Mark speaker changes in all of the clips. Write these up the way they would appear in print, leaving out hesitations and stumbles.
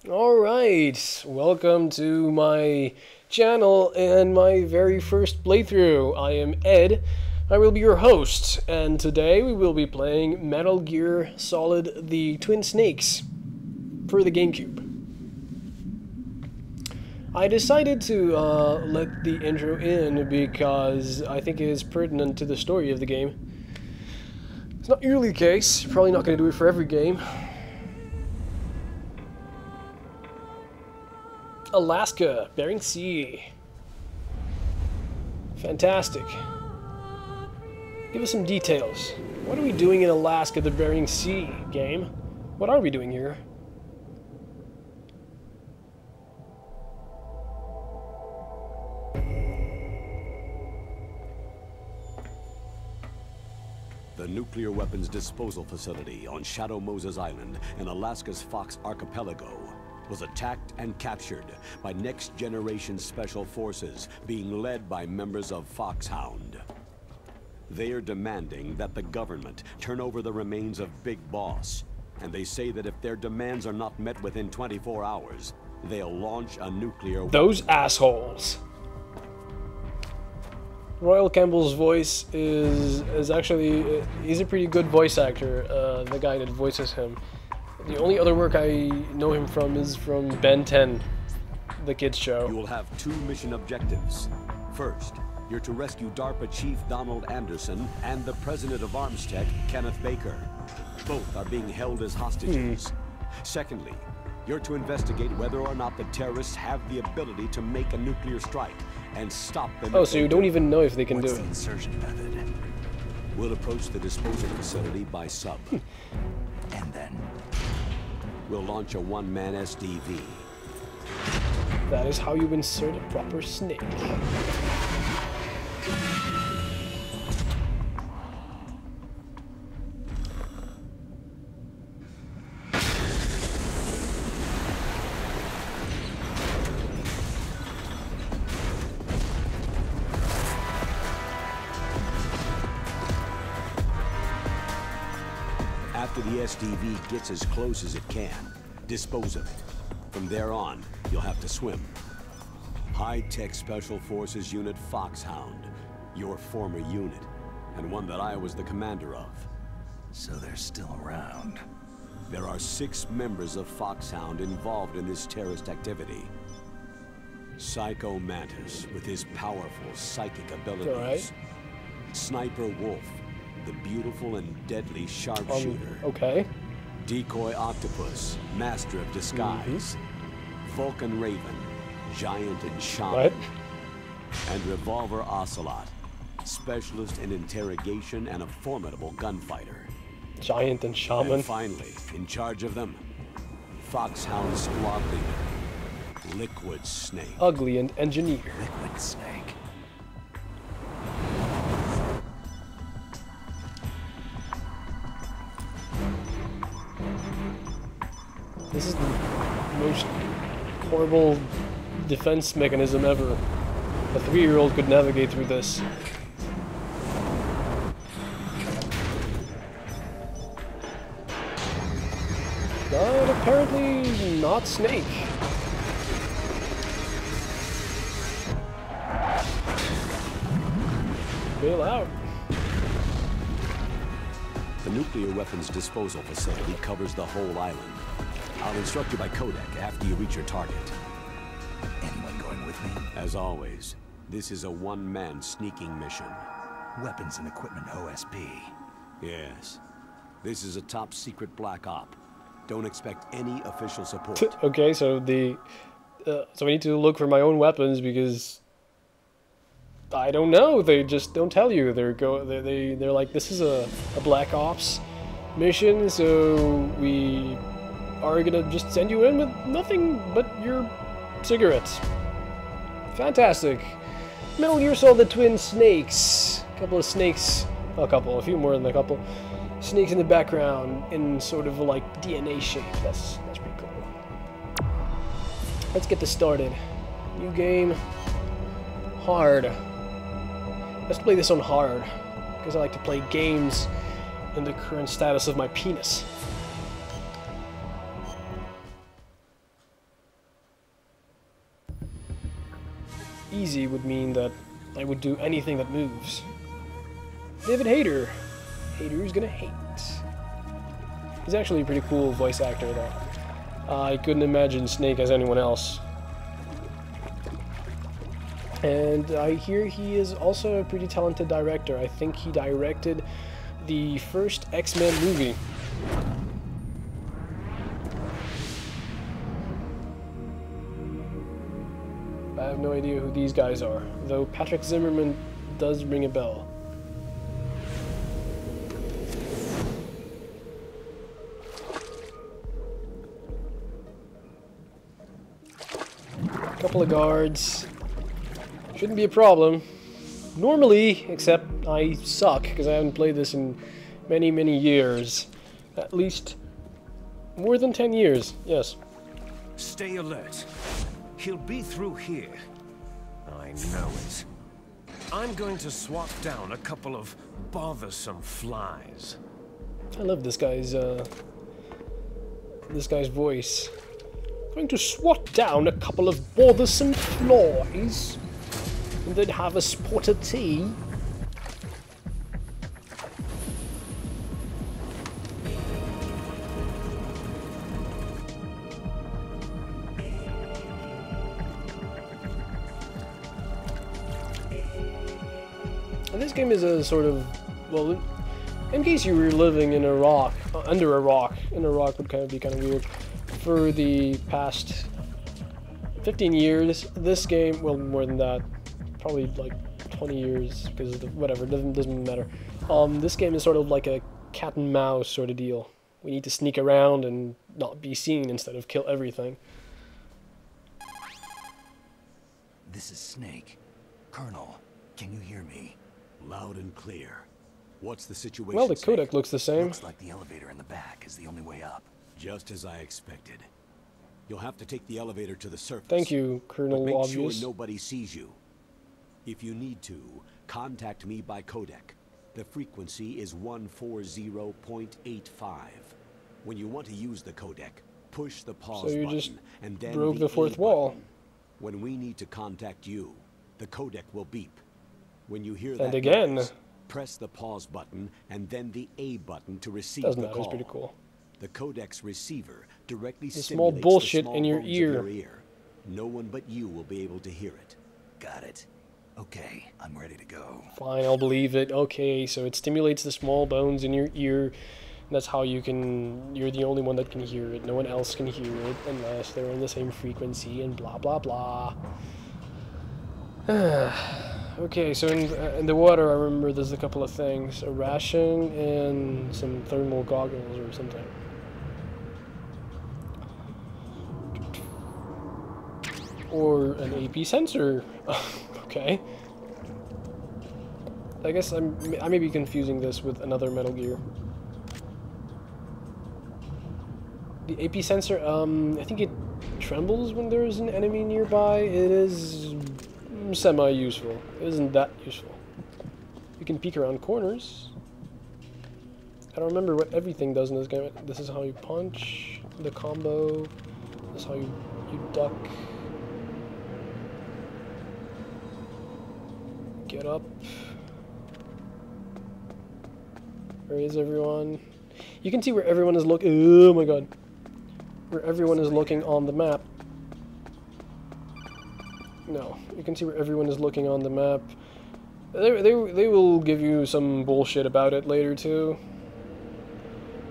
Speaker 1: Alright, welcome to my channel and my very first playthrough. I am Ed, I will be your host, and today we will be playing Metal Gear Solid The Twin Snakes for the Gamecube. I decided to let the intro in because I think it is pertinent to the story of the game. It's not usually the case, you're probably not going to do it for every game. Alaska, Bering Sea. Fantastic. Give us some details. What are we doing in Alaska, the Bering Sea, game? What are we doing here?
Speaker 2: The nuclear weapons disposal facility on Shadow Moses Island in Alaska's Fox Archipelago was attacked and captured by next-generation special forces being led by members of Foxhound. They are demanding that the government turn over the remains of Big Boss, and they say that if their demands are not met within 24 hours, they'll launch a nuclear...
Speaker 1: Those assholes. Royal Campbell's voice is actually... he's a pretty good voice actor, the guy that voices him. The only other work I know him from is from Ben 10, the kids show.
Speaker 2: You will have two mission objectives. First, you're to rescue DARPA Chief Donald Anderson and the President of Armstech, Kenneth Baker. Both are being held as hostages. Secondly, you're to investigate whether or not the terrorists have the ability to make a nuclear strike and stop them.
Speaker 1: Oh, so you don't even know if they can do it.
Speaker 3: What's the insertion method?
Speaker 2: We'll approach the disposal facility by sub.
Speaker 3: And then?
Speaker 2: We'll launch a one-man SDV.
Speaker 1: That is how you insert a proper snake.
Speaker 2: After the SDV gets as close as it can, dispose of it. From there on, you'll have to swim. High-tech Special Forces Unit Foxhound, your former unit, and one that I was the commander of.
Speaker 3: So they're still around.
Speaker 2: There are 6 members of Foxhound involved in this terrorist activity. Psycho Mantis, with his powerful psychic abilities.
Speaker 1: Alright.
Speaker 2: Sniper Wolf, the beautiful and deadly sharpshooter.
Speaker 1: Okay.
Speaker 2: Decoy Octopus, master of disguise. Vulcan Raven, giant and shaman.
Speaker 1: What?
Speaker 2: And Revolver Ocelot, specialist in interrogation and a formidable gunfighter.
Speaker 1: Giant and shaman.
Speaker 2: And finally, in charge of them, Foxhound squad leader, Liquid Snake.
Speaker 1: Ugly and engineer.
Speaker 3: Liquid Snake.
Speaker 1: This is the most horrible defense mechanism ever. A 3-year-old could navigate through this. But apparently not Snake. Bail out.
Speaker 2: The nuclear weapons disposal facility covers the whole island. I'll instruct you by codec after you reach your target.
Speaker 3: Anyone going with me?
Speaker 2: As always, this is a one-man sneaking mission.
Speaker 3: Weapons and equipment OSP.
Speaker 2: Yes. This is a top-secret black op. Don't expect any official support.
Speaker 1: Okay, so so I need to look for my own weapons because I don't know. They just don't tell you. They're like, this is a black ops mission, so we are gonna just send you in with nothing but your cigarettes. Fantastic. Metal Gear Solid The Twin Snakes. A couple of snakes, a few more than a couple. Snakes in the background in sort of like DNA shape. That's pretty cool. Let's get this started. New game. Hard. Let's play this on hard, because I like to play games in the current status of my penis. easy would mean that I would do anything that moves. David Hayter. Hayter's gonna hate. He's actually a pretty cool voice actor, though. I couldn't imagine Snake as anyone else. And I hear he is also a pretty talented director. I think he directed the first X-Men movie. I have no idea who these guys are, though Patrick Zimmerman does ring a bell. A couple of guards. Shouldn't be a problem. Normally, except I suck, because I haven't played this in many, many years. At least more than 10 years, yes.
Speaker 4: Stay alert. He'll be through here. I know it. I'm going to swat down a couple of bothersome flies.
Speaker 1: I love this guy's voice. Going to swat down a couple of bothersome flies, and then have a spot of tea. And this game is a sort of, well, in case you were living in a rock, under a rock, in a rock would kind of be kind of weird. For the past 15 years, this game, well, more than that, probably like 20 years, because whatever, doesn't matter. This game is sort of like a cat and mouse sort of deal. We need to sneak around and not be seen instead of kill everything.
Speaker 3: This is Snake. Colonel, can you hear me?
Speaker 2: Loud and clear. What's the situation?
Speaker 1: Well, the
Speaker 2: Snake?
Speaker 1: codec looks the same.
Speaker 3: Looks like the elevator in the back is the only way up.
Speaker 2: Just as I expected. You'll have to take the elevator to the surface.
Speaker 1: Thank you,
Speaker 2: But
Speaker 1: Colonel
Speaker 2: make
Speaker 1: Obvious.
Speaker 2: sure nobody sees you. If you need to, contact me by codec. The frequency is 140.85. When you want to use the codec, push the pause
Speaker 1: So you
Speaker 2: button
Speaker 1: just
Speaker 2: and then
Speaker 1: broke the
Speaker 2: A
Speaker 1: fourth wall.
Speaker 2: button. When we need to contact you, the codec will beep. When you hear
Speaker 1: And
Speaker 2: that
Speaker 1: again.
Speaker 2: noise, press the pause button and then the A button to receive
Speaker 1: Doesn't
Speaker 2: the
Speaker 1: matter,
Speaker 2: call.
Speaker 1: it's pretty cool.
Speaker 2: The codec's receiver directly
Speaker 1: The
Speaker 2: stimulates
Speaker 1: small bullshit
Speaker 2: the small
Speaker 1: in your
Speaker 2: bones of
Speaker 1: ear.
Speaker 2: your ear. No one but you will be able to hear it.
Speaker 3: Got it. Okay, I'm ready to go.
Speaker 1: Fine, I'll believe it. Okay, so it stimulates the small bones in your ear. That's how you're the only one that can hear it. No one else can hear it unless they're in the same frequency and blah blah blah. Okay, so in the water I remember there's a couple of things. A ration and some thermal goggles or something. Or an AP sensor. Okay. I guess I may be confusing this with another Metal Gear. The AP sensor, I think it trembles when there's an enemy nearby. It is semi-useful. It isn't that useful. You can peek around corners. I don't remember what everything does in this game. This is how you punch, the combo. This is how you duck. Get up. Where is everyone? You can see where everyone is looking. Oh my god. Where everyone is looking on the map. No, you can see where everyone is looking on the map. They will give you some bullshit about it later too.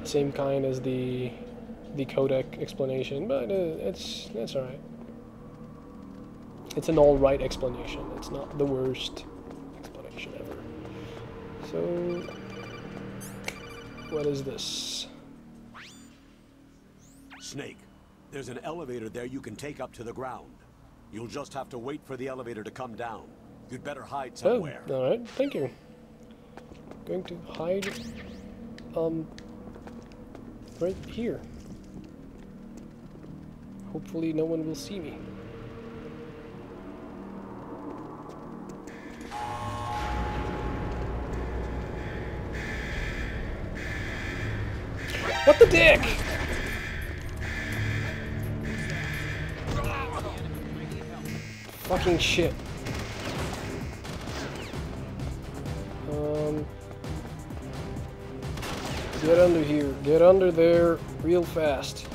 Speaker 1: Same kind as the codec explanation, but it's alright. It's an alright explanation. It's not the worst explanation ever. So, what is this?
Speaker 2: Snake, there's an elevator there you can take up to the ground. You'll just have to wait for the elevator to come down. You'd better hide somewhere.
Speaker 1: Oh, alright, thank you. Going to hide, right here. Hopefully no one will see me. What the dick? Fucking shit. Get under here. Get under there real fast.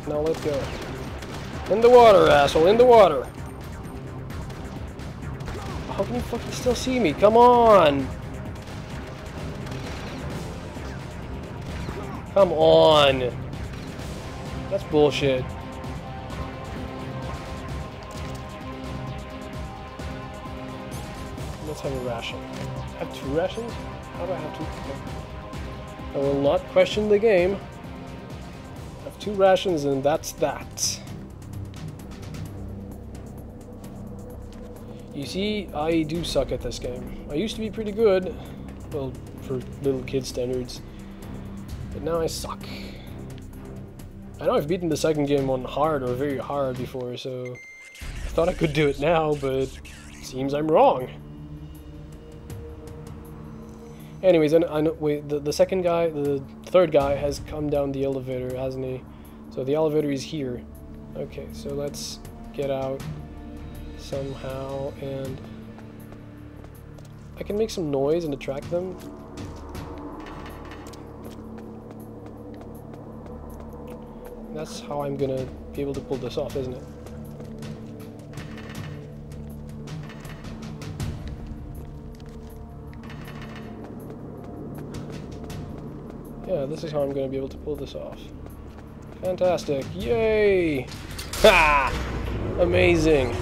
Speaker 1: Now let go. In the water, asshole. In the water. How can you fucking still see me? Come on. Come on. That's bullshit. Let's have a ration. I have 2 rations? How do I have 2? Okay. I will not question the game. I have 2 rations and that's that. You see, I do suck at this game. I used to be pretty good, well, for little kid standards, but now I suck. I know I've beaten the second game on hard or very hard before, so I thought I could do it now, but it seems I'm wrong. Anyways, I know, wait, the second guy, the third guy has come down the elevator, hasn't he? So the elevator is here. Okay, so let's get out somehow, and I can make some noise and attract them. That's how I'm gonna be able to pull this off, isn't it? Yeah, this is how I'm gonna be able to pull this off. Fantastic. Yay! Ha! Amazing.